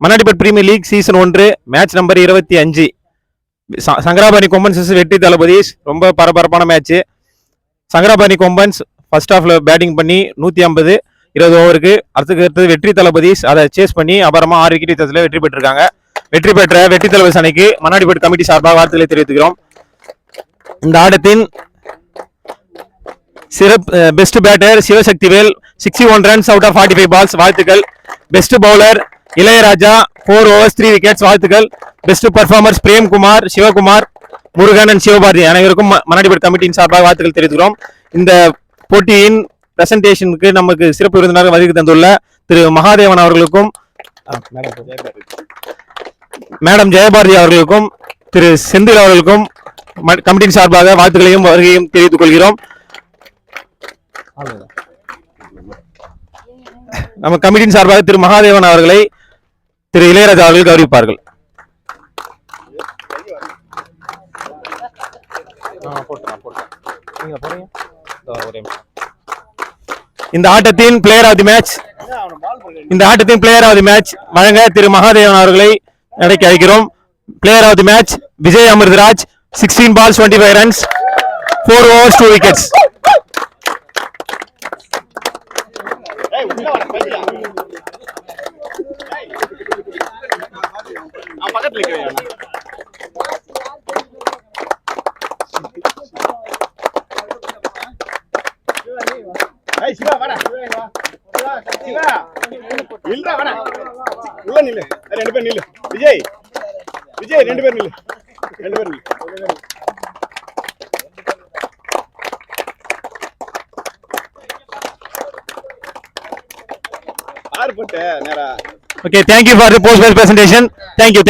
மன்னாடிப்பட் Premier League season 1 match number 25. Sankarabarani Kombans வெற்றி தளபதிஸ். ரொம்ப பரபரப்பான மேட்ச். சங்கராபரணி கொம்பன்ஸ் ஃபர்ஸ்ட் ஹாஃப்ல பேட்டிங் பண்ணி 150 20 ஓவருக்கு. அடுத்தது வெற்றி தளபதிஸ் அதை சேஸ் பண்ணி அப்புறமா 6 விக்கெட் வித்தியாசத்தில் வெற்றி பெற்றிருக்காங்க. வெற்றி பெற்ற வெற்றி தளபதி அணிக்கு மன்னாடிப்பட் கமிட்டி சார்பாக வாழ்த்துக்களை தெரிவித்துக்கிறோம். இந்த ஆட்டத்தின் best batter Sivasakthivel 61 runs out of 45 balls, வாழ்த்துக்கள். Best bowler Ilaiyaraja 4 overs 3 wickets, வாழ்த்துக்கள். Best performers Premkumar, Sivakumar, Murugan and Sivabharathi அனைவருக்கும் மன்னாடிப்பட் கமிட்டியின் சார்பாக வாழ்த்துக்கள் தெரிவித்துக்கிறோம். இந்த போட்டியின் பிரசன்டேஷனுக்கு நமக்கு சிறப்பு விருந்தினராக வருகை தந்துள்ள திரு மகாதேவன் அவர்களுக்கும் மேடம் ஜெயபாரதி அவர்களுக்கும் திரு செந்தில் அவர்களுக்கும் கமிட்டியின் சார்பாக வாழ்த்துக்களையும் வருகையும் தெரிவித்துக் கொள்கிறோம். நம்ம கமிட்டியின் சார்பாக திரு மகாதேவன் அவர்களை திரு இளையராஜா அவர்கள் கௌரவிப்பார்கள். இந்த ஆட்டத்தின் பிளேயர் ஆஃப் தி மேட்ச் வழங்க திரு மகாதேவன் அவர்களை நடக்க அழைக்கிறோம். Player of the match Vijay Amritraj 16 balls 25 runs 4 overs 2 wickets. Siva வாடா, சிவா இல்லடா வாடா, உள்ள நில்லு, ரெண்டு பேர் நில்லு. விஜய் ரெண்டு பேர் நில்லு. ஆறு போட்டு நேரா. Okay, thank you for the post presentation. Thank you.